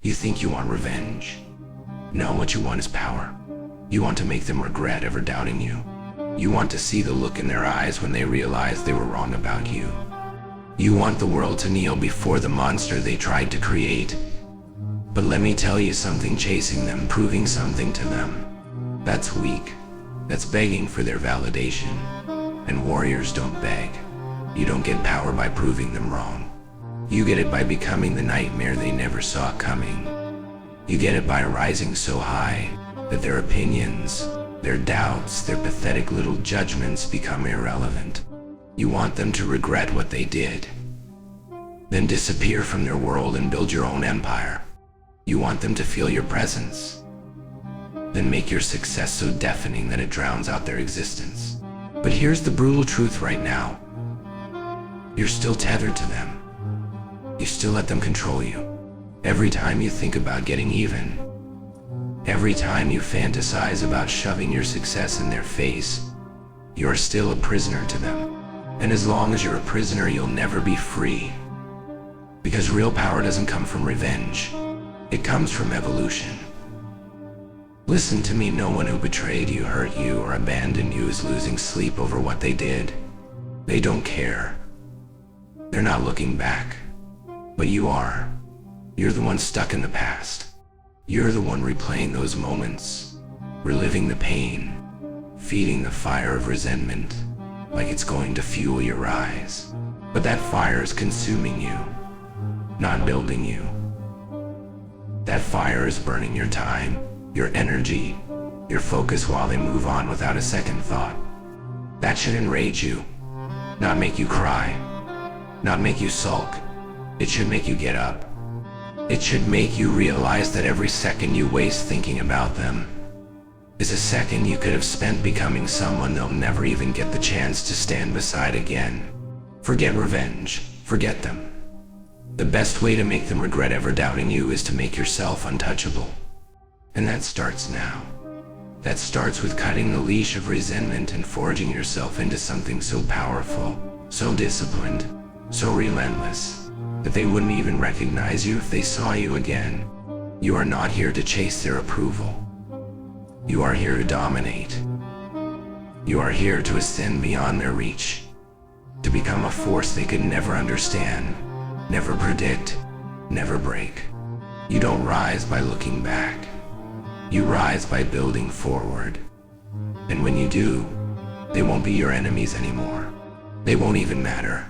You think you want revenge. No, what you want is power. You want to make them regret ever doubting you. You want to see the look in their eyes when they realize they were wrong about you. You want the world to kneel before the monster they tried to create. But let me tell you something, chasing them, proving something to them, that's weak. That's begging for their validation. And warriors don't beg. You don't get power by proving them wrong. You get it by becoming the nightmare they never saw coming. You get it by rising so high that their opinions, their doubts, their pathetic little judgments become irrelevant. You want them to regret what they did, then disappear from their world and build your own empire. You want them to feel your presence, then make your success so deafening that it drowns out their existence. But here's the brutal truth right now. You're still tethered to them. You still let them control you. Every time you think about getting even, every time you fantasize about shoving your success in their face, you're still a prisoner to them. And as long as you're a prisoner, you'll never be free. Because real power doesn't come from revenge. It comes from evolution. Listen to me, no one who betrayed you, hurt you, or abandoned you is losing sleep over what they did. They don't care. They're not looking back. But you are. You're the one stuck in the past. You're the one replaying those moments, reliving the pain, feeding the fire of resentment like it's going to fuel your rise. But that fire is consuming you, not building you. That fire is burning your time, your energy, your focus while they move on without a second thought. That should enrage you, not make you cry, not make you sulk. It should make you get up. It should make you realize that every second you waste thinking about them is a second you could have spent becoming someone they'll never even get the chance to stand beside again. Forget revenge. Forget them. The best way to make them regret ever doubting you is to make yourself untouchable. And that starts now. That starts with cutting the leash of resentment and forging yourself into something so powerful, so disciplined, so relentless, that they wouldn't even recognize you if they saw you again. You are not here to chase their approval. You are here to dominate. You are here to ascend beyond their reach, to become a force they could never understand, never predict, never break. You don't rise by looking back. You rise by building forward. And when you do, they won't be your enemies anymore. They won't even matter.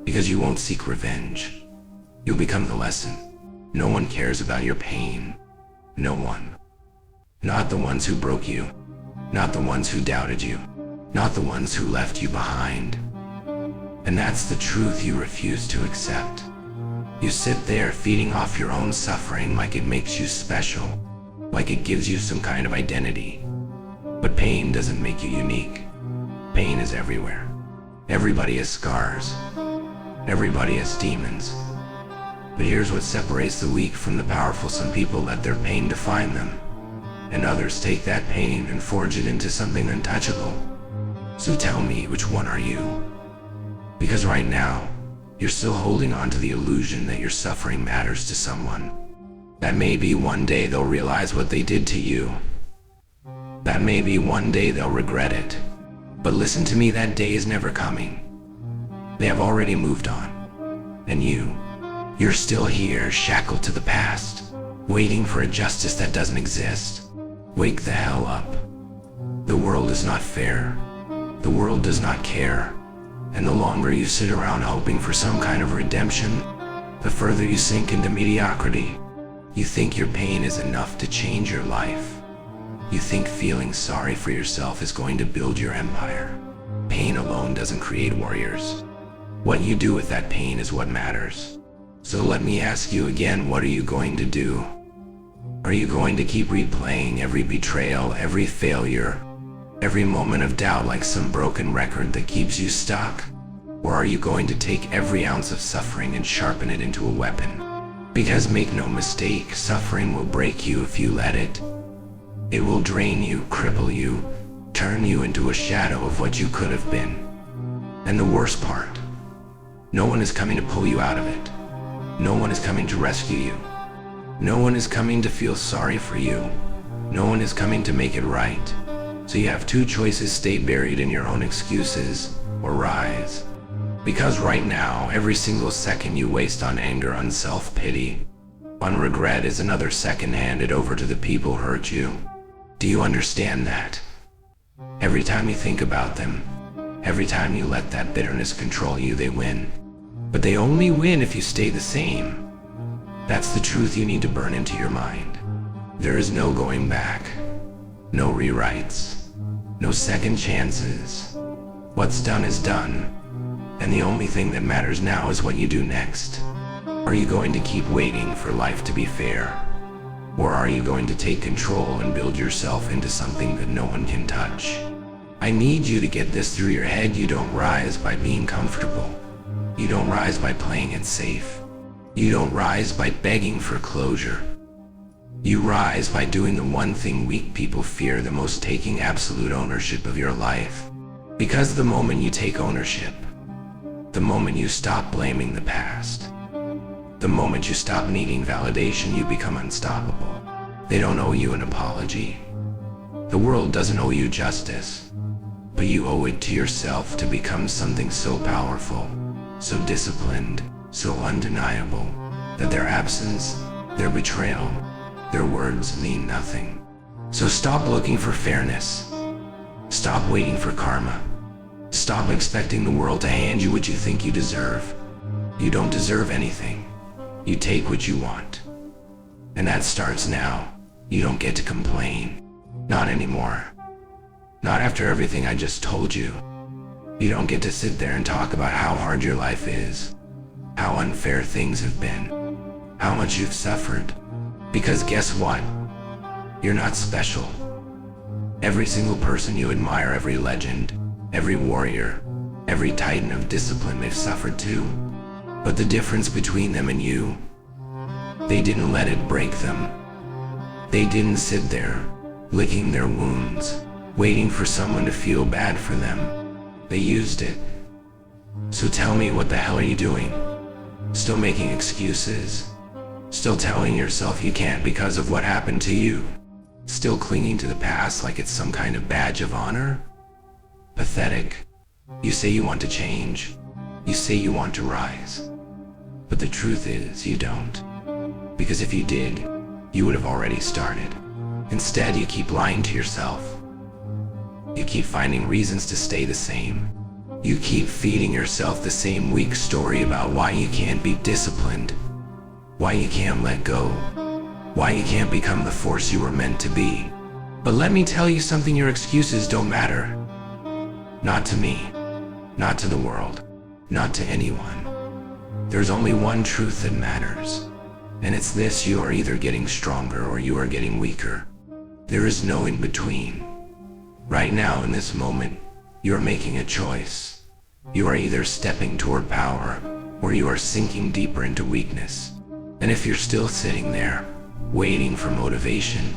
Because you won't seek revenge. You'll become the lesson. No one cares about your pain. No one. Not the ones who broke you. Not the ones who doubted you. Not the ones who left you behind. And that's the truth you refuse to accept. You sit there feeding off your own suffering like it makes you special, like it gives you some kind of identity. But pain doesn't make you unique. Pain is everywhere. Everybody has scars. Everybody has demons. But here's what separates the weak from the powerful. Some people let their pain define them, and others take that pain and forge it into something untouchable. So tell me, which one are you? Because right now, you're still holding on to the illusion that your suffering matters to someone. That maybe one day they'll realize what they did to you. That maybe one day they'll regret it. But listen to me, that day is never coming. They have already moved on. And you're still here, shackled to the past, waiting for a justice that doesn't exist. Wake the hell up. The world is not fair. The world does not care. And the longer you sit around hoping for some kind of redemption, the further you sink into mediocrity. You think your pain is enough to change your life. You think feeling sorry for yourself is going to build your empire. Pain alone doesn't create warriors. What you do with that pain is what matters. So let me ask you again, what are you going to do? Are you going to keep replaying every betrayal, every failure, every moment of doubt like some broken record that keeps you stuck? Or are you going to take every ounce of suffering and sharpen it into a weapon? Because make no mistake, suffering will break you if you let it. It will drain you, cripple you, turn you into a shadow of what you could have been. And the worst part, no one is coming to pull you out of it. No one is coming to rescue you. No one is coming to feel sorry for you. No one is coming to make it right. So you have two choices: stay buried in your own excuses or rise. Because right now, every single second you waste on anger, on self-pity, on regret is another second handed over to the people who hurt you. Do you understand that? Every time you think about them, every time you let that bitterness control you, they win. But they only win if you stay the same. That's the truth you need to burn into your mind. There is no going back, no rewrites, no second chances. What's done is done, and the only thing that matters now is what you do next. Are you going to keep waiting for life to be fair? Or are you going to take control and build yourself into something that no one can touch? I need you to get this through your head. You don't rise by being comfortable. You don't rise by playing it safe. You don't rise by begging for closure. You rise by doing the one thing weak people fear the most: taking absolute ownership of your life. Because the moment you take ownership, the moment you stop blaming the past, the moment you stop needing validation, you become unstoppable. They don't owe you an apology. The world doesn't owe you justice, but you owe it to yourself to become something so powerful, so disciplined, so undeniable, that their absence, their betrayal, their words mean nothing. So stop looking for fairness. Stop waiting for karma. Stop expecting the world to hand you what you think you deserve. You don't deserve anything. You take what you want. And that starts now. You don't get to complain. Not anymore. Not after everything I just told you. You don't get to sit there and talk about how hard your life is, how unfair things have been, how much you've suffered. Because guess what? You're not special. Every single person you admire, every legend, every warrior, every titan of discipline, they've suffered too. But the difference between them and you, they didn't let it break them. They didn't sit there, licking their wounds, waiting for someone to feel bad for them. They used it. So tell me, what the hell are you doing? Still making excuses? Still telling yourself you can't because of what happened to you? Still clinging to the past like it's some kind of badge of honor? Pathetic. You say you want to change. You say you want to rise. But the truth is, you don't. Because if you did, you would have already started. Instead, you keep lying to yourself. You keep finding reasons to stay the same. You keep feeding yourself the same weak story about why you can't be disciplined, why you can't let go, why you can't become the force you were meant to be. But let me tell you something: your excuses don't matter. Not to me, not to the world, not to anyone. There's only one truth that matters, and it's this: you are either getting stronger or you are getting weaker. There is no in between. Right now, in this moment, you are making a choice. You are either stepping toward power, or you are sinking deeper into weakness. And if you're still sitting there, waiting for motivation,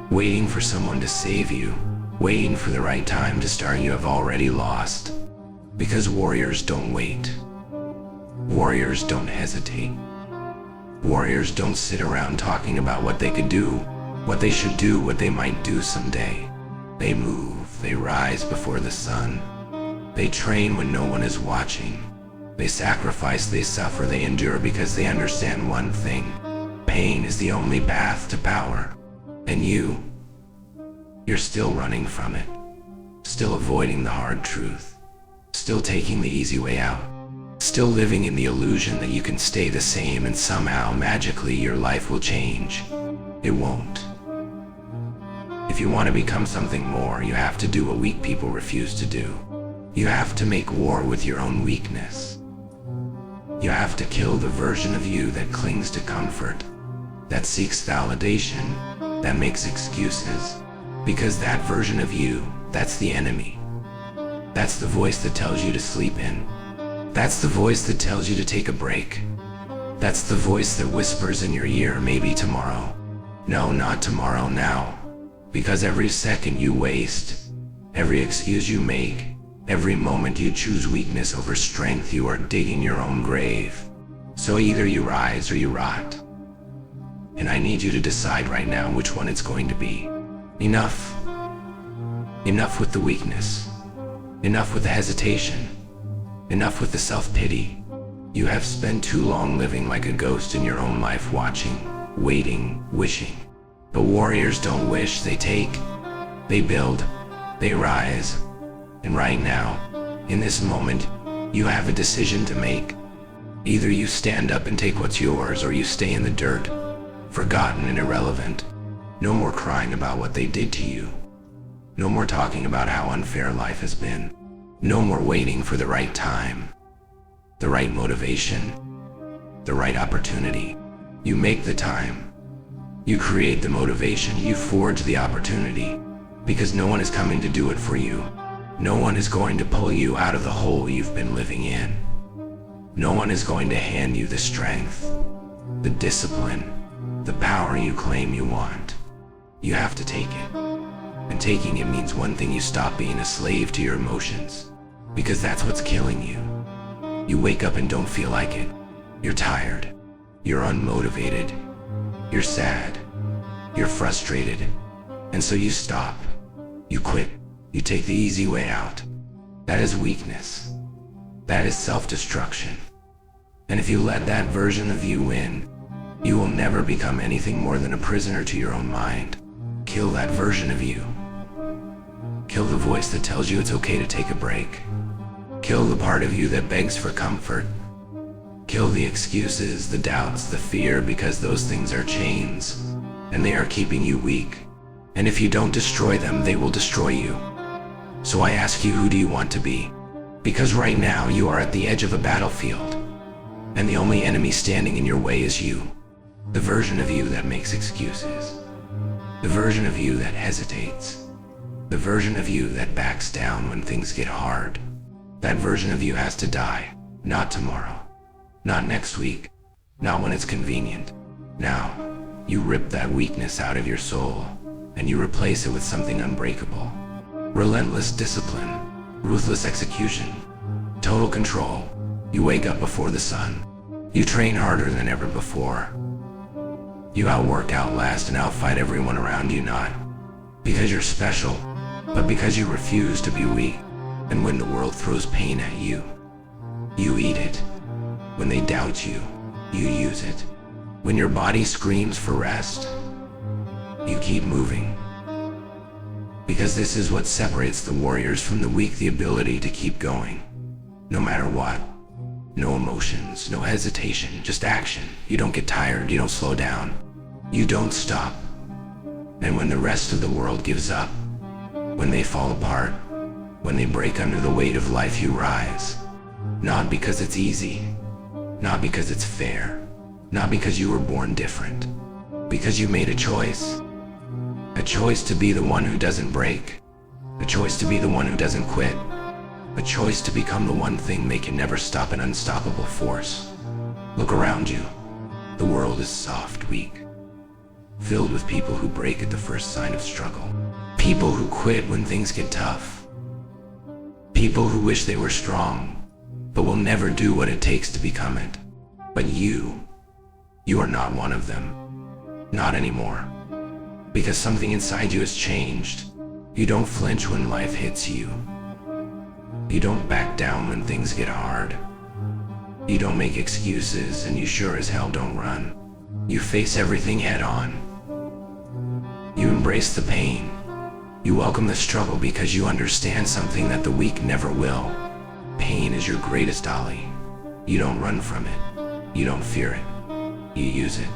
waiting for someone to save you, waiting for the right time to start, you have already lost. Because warriors don't wait. Warriors don't hesitate. Warriors don't sit around talking about what they could do, what they should do, what they might do someday. They move, they rise before the sun. They train when no one is watching. They sacrifice, they suffer, they endure because they understand one thing: pain is the only path to power. And you're still running from it, still avoiding the hard truth, still taking the easy way out, still living in the illusion that you can stay the same and somehow, magically, your life will change. It won't. If you want to become something more, you have to do what weak people refuse to do. You have to make war with your own weakness. You have to kill the version of you that clings to comfort, that seeks validation, that makes excuses. Because that version of you, that's the enemy. That's the voice that tells you to sleep in. That's the voice that tells you to take a break. That's the voice that whispers in your ear, maybe tomorrow. No, not tomorrow, now. Because every second you waste, every excuse you make, every moment you choose weakness over strength, you are digging your own grave. So either you rise or you rot. And I need you to decide right now which one it's going to be. Enough. Enough with the weakness. Enough with the hesitation. Enough with the self-pity. You have spent too long living like a ghost in your own life, watching, waiting, wishing. But warriors don't wish, they take, they build, they rise. And right now, in this moment, you have a decision to make. Either you stand up and take what's yours, or you stay in the dirt, forgotten and irrelevant. No more crying about what they did to you. No more talking about how unfair life has been. No more waiting for the right time, the right motivation, the right opportunity. You make the time. You create the motivation. You forge the opportunity, because no one is coming to do it for you. No one is going to pull you out of the hole you've been living in. No one is going to hand you the strength, the discipline, the power you claim you want. You have to take it. And taking it means one thing: you stop being a slave to your emotions, because that's what's killing you. You wake up and don't feel like it. You're tired. You're unmotivated. You're sad. You're frustrated. And so you stop. You quit. You take the easy way out. That is weakness. That is self-destruction. And if you let that version of you win, you will never become anything more than a prisoner to your own mind. Kill that version of you. Kill the voice that tells you it's okay to take a break. Kill the part of you that begs for comfort. Kill the excuses, the doubts, the fear, because those things are chains, and they are keeping you weak. And if you don't destroy them, they will destroy you. So I ask you, who do you want to be? Because right now you are at the edge of a battlefield, and the only enemy standing in your way is you. The version of you that makes excuses. The version of you that hesitates. The version of you that backs down when things get hard. That version of you has to die. Not tomorrow. Not next week. Not when it's convenient. Now, you rip that weakness out of your soul, and you replace it with something unbreakable. Relentless discipline. Ruthless execution. Total control. You wake up before the sun. You train harder than ever before. You outwork, outlast, and outfight everyone around you, not because you're special, but because you refuse to be weak. And when the world throws pain at you, you eat it. When they doubt you, you use it. When your body screams for rest, you keep moving. Because this is what separates the warriors from the weak: the ability to keep going, no matter what. No emotions, no hesitation, just action. You don't get tired, you don't slow down, you don't stop. And when the rest of the world gives up, when they fall apart, when they break under the weight of life, you rise. Not because it's easy, not because it's fair, not because you were born different, because you made a choice. A choice to be the one who doesn't break, a choice to be the one who doesn't quit, a choice to become the one thing they can never stop, an unstoppable force. Look around you. The world is soft, weak, filled with people who break at the first sign of struggle. People who quit when things get tough. People who wish they were strong, but will never do what it takes to become it. But you are not one of them. Not anymore. Because something inside you has changed. You don't flinch when life hits you. You don't back down when things get hard. You don't make excuses, and you sure as hell don't run. You face everything head on. You embrace the pain. You welcome the struggle because you understand something that the weak never will. Pain is your greatest ally. You don't run from it. You don't fear it. You use it.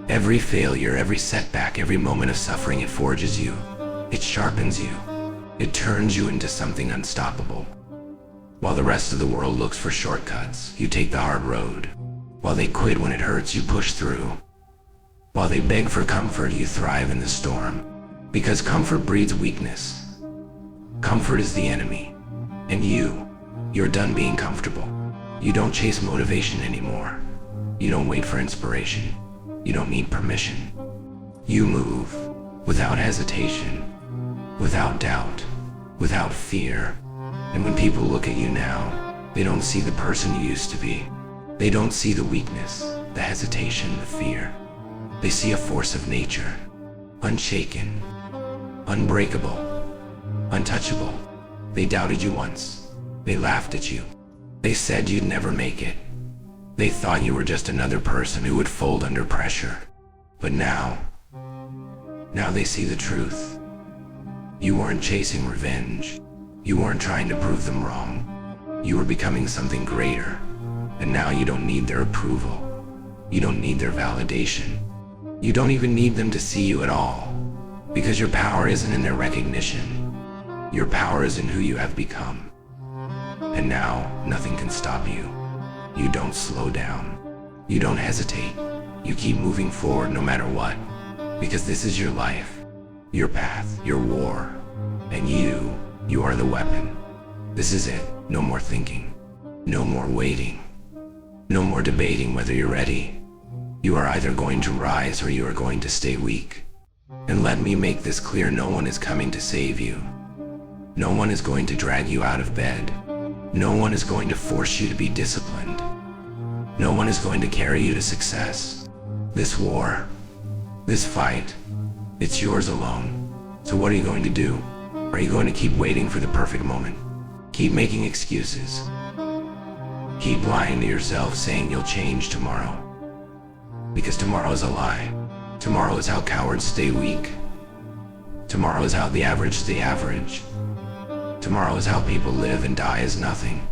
Every failure, every setback, every moment of suffering, it forges you. It sharpens you. It turns you into something unstoppable. While the rest of the world looks for shortcuts, you take the hard road. While they quit when it hurts, you push through. While they beg for comfort, you thrive in the storm. Because comfort breeds weakness. Comfort is the enemy. And you're done being comfortable. You don't chase motivation anymore. You don't wait for inspiration. You don't need permission. You move without hesitation, without doubt, without fear. And when people look at you now, they don't see the person you used to be. They don't see the weakness, the hesitation, the fear. They see a force of nature, unshaken, unbreakable, untouchable. They doubted you once. They laughed at you. They said you'd never make it. They thought you were just another person who would fold under pressure. But now they see the truth. You weren't chasing revenge. You weren't trying to prove them wrong. You were becoming something greater. And now you don't need their approval. You don't need their validation. You don't even need them to see you at all. Because your power isn't in their recognition. Your power is in who you have become. And now, nothing can stop you. You don't slow down. You don't hesitate. You keep moving forward no matter what. Because this is your life, your path, your war. And you are the weapon. This is it. No more thinking. No more waiting. No more debating whether you're ready. You are either going to rise or you are going to stay weak. And let me make this clear, no one is coming to save you. No one is going to drag you out of bed. No one is going to force you to be disciplined. No one is going to carry you to success. This war, this fight, it's yours alone. So what are you going to do? Are you going to keep waiting for the perfect moment? Keep making excuses? Keep lying to yourself saying you'll change tomorrow? Because tomorrow is a lie. Tomorrow is how cowards stay weak. Tomorrow is how the average stay average. Tomorrow is how people live and die as nothing.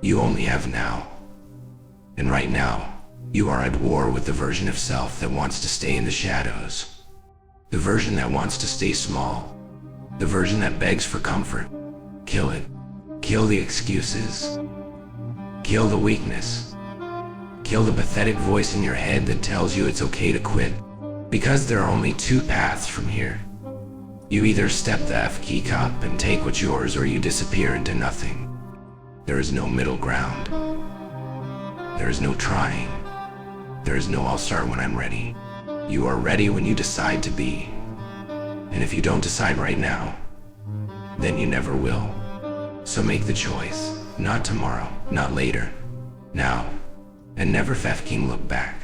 You only have now. And right now, you are at war with the version of self that wants to stay in the shadows. The version that wants to stay small. The version that begs for comfort. Kill it. Kill the excuses. Kill the weakness. Kill the pathetic voice in your head that tells you it's okay to quit. Because there are only two paths from here. You either step the F-key up and take what's yours, or you disappear into nothing. There is no middle ground. There is no trying. There is no I'll start when I'm ready. You are ready when you decide to be. And if you don't decide right now, then you never will. So make the choice. Not tomorrow, not later. Now. And never F-king look back.